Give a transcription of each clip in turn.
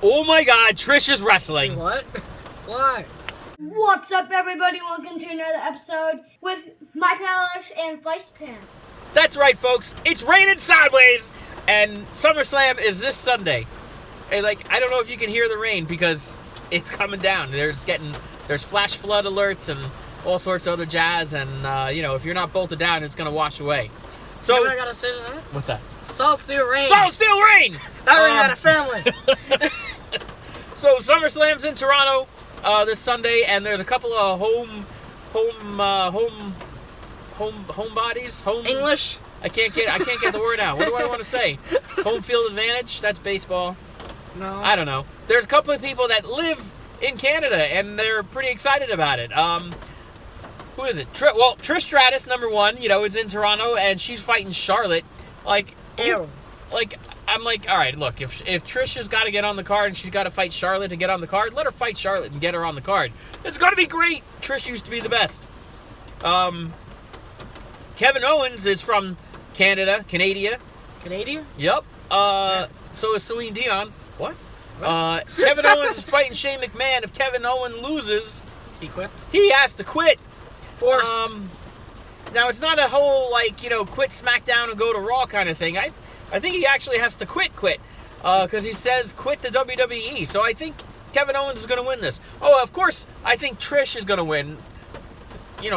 Oh my God, Trish is wrestling. What? Why? What's up, everybody? Welcome to another episode with my pal Alex and Feisty Pants. That's right, folks. It's raining sideways, and SummerSlam is this Sunday. And I don't know if you can hear the rain because it's coming down. There's flash flood alerts and all sorts of other jazz, and if you're not bolted down, it's gonna wash away. So you know what I gotta say to that? What's that? Salt Steel Rain. Salt Steel Rain. That rain had a family. So SummerSlam's in Toronto this Sunday, and there's a couple of homebodies. English. I can't get the word out. What do I want to say? Home field advantage. That's baseball. No. I don't know. There's a couple of people that live in Canada, and they're pretty excited about it. Who is it? Trish Stratus, number one. It's in Toronto, and she's fighting Charlotte. Ew. I'm like, all right, look, if Trish has got to get on the card and she's got to fight Charlotte to get on the card, let her fight Charlotte and get her on the card. It's going to be great. Trish used to be the best. Kevin Owens is from Canada. Canadian? Yep. So is Celine Dion. What? Kevin Owens is fighting Shane McMahon. If Kevin Owens loses, he quits. He has to quit. Forced. Now, it's not a whole, quit SmackDown and go to Raw kind of thing. I think he actually has to quit, because he says quit the WWE. So I think Kevin Owens is going to win this. Oh, of course, I think Trish is going to win.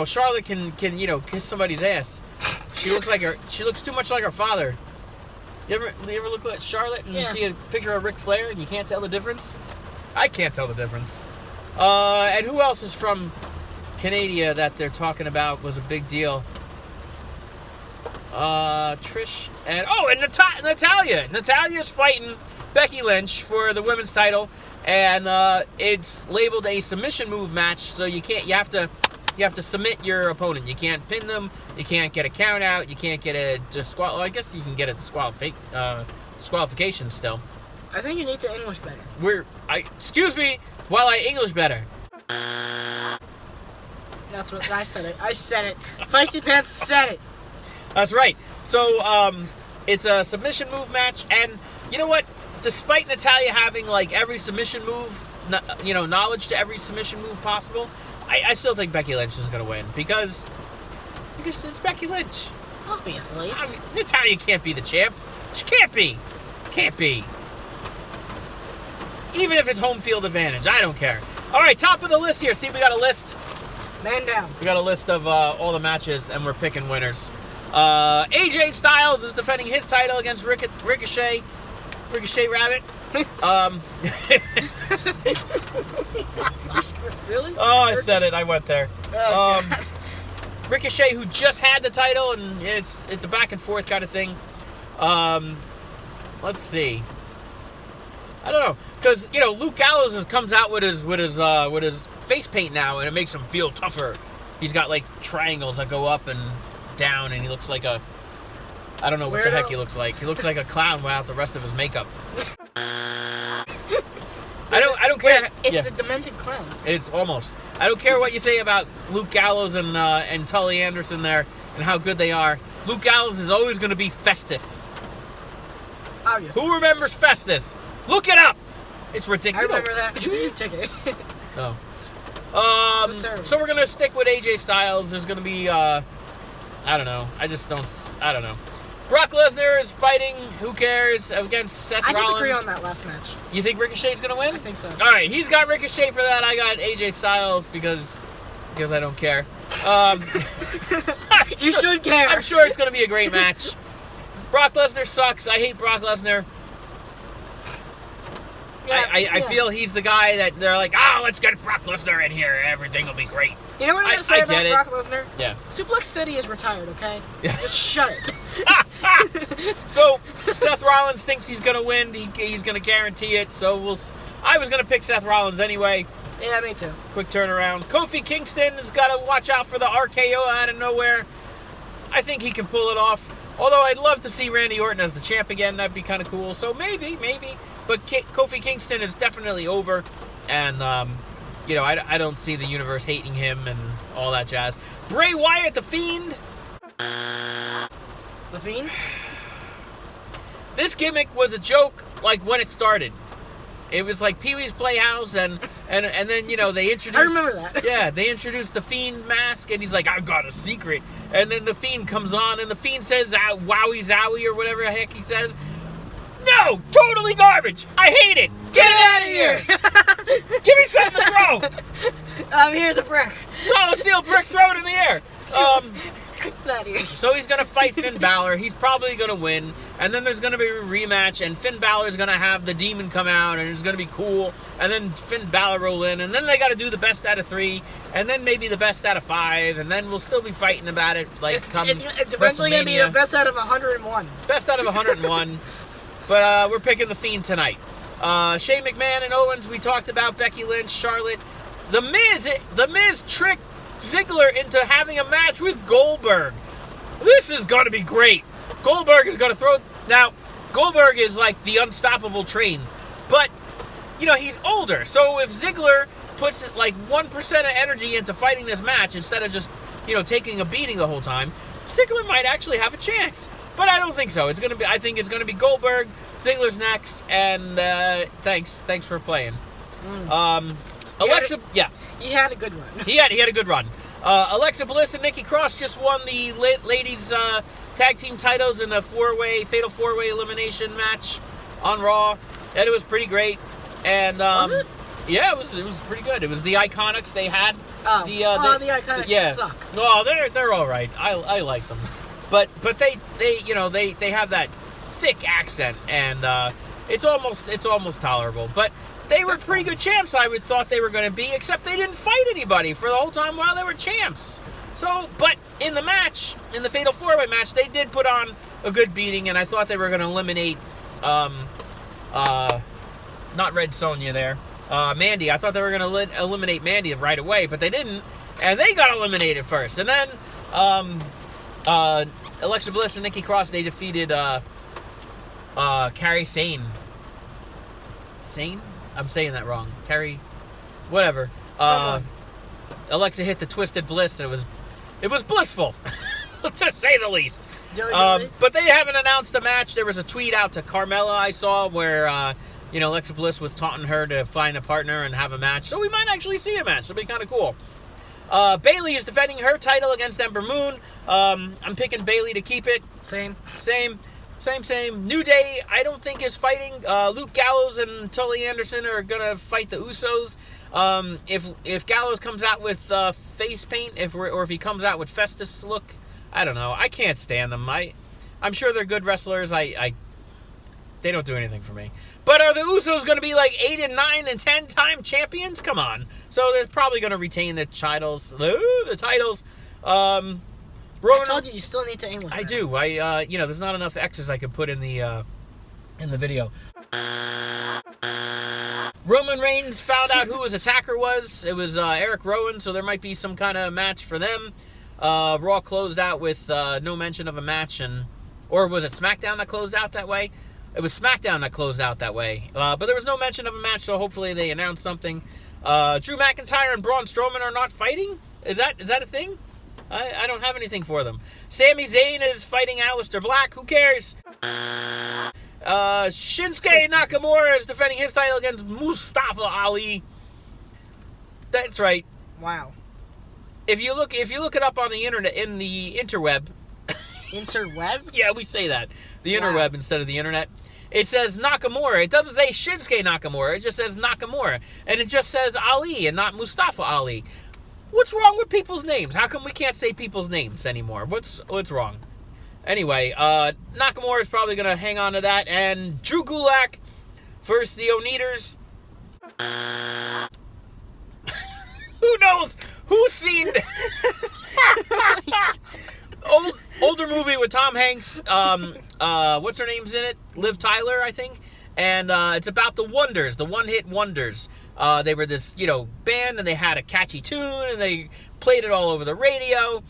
Charlotte can kiss somebody's ass. She looks too much like her father. You ever look at Charlotte and see a picture of Ric Flair and you can't tell the difference? I can't tell the difference. And who else is from Canada that they're talking about was a big deal? Trish and Natalya. Natalya's fighting Becky Lynch for the women's title, and it's labeled a submission move match. So you have to submit your opponent. You can't pin them. You can't get a count out. You can't get a disqual. I guess you can get a disqualification still. I think you need to English better. Excuse me while I English better. That's what I said. I said it. Feisty Pants said it. That's right. So it's a submission move match, and you know what? Despite Natalya having every submission move, knowledge to every submission move possible, I still think Becky Lynch is going to win because it's Becky Lynch. Obviously. I mean, Natalya can't be the champ. She can't be. Even if it's home field advantage, I don't care. All right, top of the list here. See, we got a list. Man down. We got a list of all the matches, and we're picking winners. AJ Styles is defending his title against Ricochet Rabbit. Really? Oh, I said it. I went there. Oh, God. Ricochet, who just had the title, and it's a back and forth kind of thing. Let's see. I don't know, because Luke Gallows comes out with his face paint now, and it makes him feel tougher. He's got triangles that go up and down, and he looks like I don't know what the heck he looks like. He looks like a clown without the rest of his makeup. I don't care. It's a demented clown. It's almost. I don't care what you say about Luke Gallows and Tully Anderson there and how good they are. Luke Gallows is always going to be Festus. Obviously. Who remembers Festus? Look it up. It's ridiculous. I remember that. You take it. Oh. So we're gonna stick with AJ Styles. There's gonna be I don't know. I don't know. Brock Lesnar is fighting, who cares, against Seth Rollins. I disagree on that last match. You think Ricochet's going to win? I think so. All right, he's got Ricochet for that. I got AJ Styles because I don't care. You should care. I'm sure it's going to be a great match. Brock Lesnar sucks. I hate Brock Lesnar. Yeah, I feel he's the guy that they're like, let's get Brock Lesnar in here. Everything will be great. You know what I'm going to say about Brock Lesnar? Yeah. Suplex City is retired, okay? Just shut it. So, Seth Rollins thinks he's going to win. He's going to guarantee it. So, I was going to pick Seth Rollins anyway. Yeah, me too. Quick turnaround. Kofi Kingston has got to watch out for the RKO out of nowhere. I think he can pull it off. Although, I'd love to see Randy Orton as the champ again. That'd be kind of cool. So, maybe. But Kofi Kingston is definitely over. And, I don't see the universe hating him and all that jazz. Bray Wyatt, The Fiend. The Fiend? This gimmick was a joke, when it started. It was like Pee-wee's Playhouse, and then they introduced. I remember that. Yeah, they introduced the Fiend mask, and he's like, "I've got a secret." And then the Fiend comes on, and the Fiend says, "Wowie zowie" or whatever the heck he says. No, totally garbage. I hate it. Get it out of here. Give me something to throw. Here's a brick. Solid steel brick, throw it in the air. Get out of here. So he's going to fight Finn Balor. He's probably going to win. And then there's going to be a rematch. And Finn Balor is going to have the demon come out. And it's going to be cool. And then Finn Balor roll in. And then they got to do the best out of 3. And then maybe the best out of 5. And then we'll still be fighting about it. Like It's eventually going to be the best out of 101. Best out of 101. But we're picking the Fiend tonight. Shane McMahon and Owens, we talked about. Becky Lynch, Charlotte. The Miz tricked Ziggler into having a match with Goldberg. This is going to be great. Goldberg is going to throw... Now, Goldberg is like the unstoppable train. But, he's older. So if Ziggler puts like 1% of energy into fighting this match instead of just, taking a beating the whole time, Ziggler might actually have a chance. But I don't think so. I think it's going to be Goldberg. Ziggler's next. And thanks for playing. Alexa... Yeah. He had a good run. He had a good run. Alexa Bliss and Nikki Cross just won the ladies tag team titles in a fatal four-way elimination match on Raw, and it was pretty great. And was it? Yeah, it was pretty good. It was the Iconics they had. The Iconics suck. No, they're all right. I like them, but they have that thick accent, and it's almost tolerable, but. They were pretty good champs, I would thought they were going to be, except they didn't fight anybody for the whole time while they were champs. So, but in the match, in the Fatal 4-Way match, they did put on a good beating, and I thought they were going to eliminate, not Red Sonja there, Mandy. I thought they were going to eliminate Mandy right away, but they didn't, and they got eliminated first. And then, Alexa Bliss and Nikki Cross, they defeated, Kairi Sane. Sane? I'm saying that wrong. Carrie, whatever. Alexa hit the Twisted Bliss, and it was blissful, to say the least. But they haven't announced a match. There was a tweet out to Carmella I saw where Alexa Bliss was taunting her to find a partner and have a match. So we might actually see a match. It'll be kind of cool. Bayley is defending her title against Ember Moon. I'm picking Bayley to keep it. Same. New Day, I don't think is fighting. Luke Gallows and Tully Anderson are going to fight the Usos. If Gallows comes out with face paint, or if he comes out with Festus look, I don't know. I can't stand them. I'm sure they're good wrestlers. They don't do anything for me. But are the Usos going to be like 8 and 9 and 10 time champions? Come on. So they're probably going to retain the titles. I told you still need to English. I do. There's not enough X's I could put in the video. Roman Reigns found out who his attacker was. It was Eric Rowan, so there might be some kind of match for them. Raw closed out with no mention of a match, or was it SmackDown that closed out that way? It was SmackDown that closed out that way. But there was no mention of a match, so hopefully they announced something. Drew McIntyre and Braun Strowman are not fighting? Is that a thing? I don't have anything for them. Sami Zayn is fighting Aleister Black. Who cares? Shinsuke Nakamura is defending his title against Mustafa Ali. That's right. Wow. If you look it up on the internet, in the interweb. Interweb? Yeah, we say that. The interweb instead of the internet. It says Nakamura. It doesn't say Shinsuke Nakamura. It just says Nakamura. And it just says Ali and not Mustafa Ali. What's wrong with people's names? How come we can't say people's names anymore? What's wrong? Anyway, Nakamura is probably going to hang on to that. And Drew Gulak versus the Oneders. Who knows? Who's seen... older movie with Tom Hanks. What's her name's in it? Liv Tyler, I think. And it's about the Wonders, the one-hit wonders. They were this, band, and they had a catchy tune, and they played it all over the radio.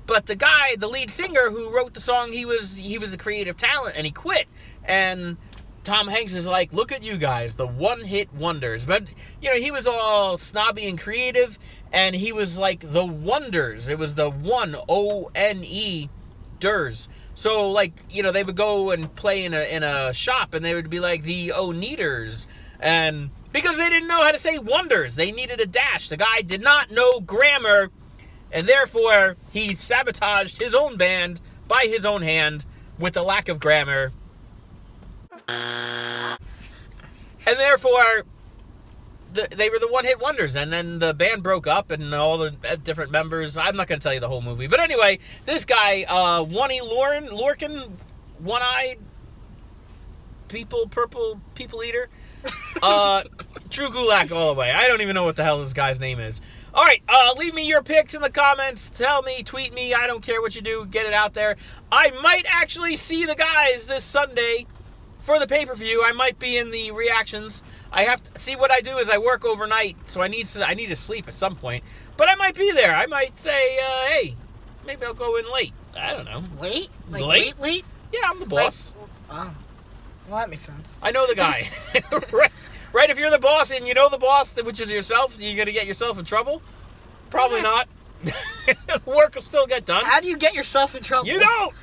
But the guy, the lead singer who wrote the song, he was a creative talent, and he quit. And Tom Hanks is like, look at you guys, the one-hit wonders. But, he was all snobby and creative, and he was like the Wonders. It was the one, O-N-E, Ders. So, they would go and play in a shop, and they would be like the Oneders. And because they didn't know how to say wonders, they needed a dash. The guy did not know grammar, and therefore he sabotaged his own band by his own hand with the lack of grammar. And therefore, they were the one-hit wonders, and then the band broke up, and all the different members. I'm not going to tell you the whole movie, but anyway, this guy, Lorcan, one-eyed, purple people eater, true Kulak all the way. I don't even know what the hell this guy's name is. All right, leave me your picks in the comments. Tell me, tweet me. I don't care what you do. Get it out there. I might actually see the guys this Sunday for the pay-per-view. I might be in the reactions. I have to see. What I do is I work overnight, so I need to sleep at some point. But I might be there. I might say, hey, maybe I'll go in late. I don't know. Late? Like late? Yeah, I'm the boss. Well, that makes sense. I know the guy. Right, if you're the boss and you know the boss, which is yourself, you're going to get yourself in trouble? Probably not. Work will still get done. How do you get yourself in trouble? You don't!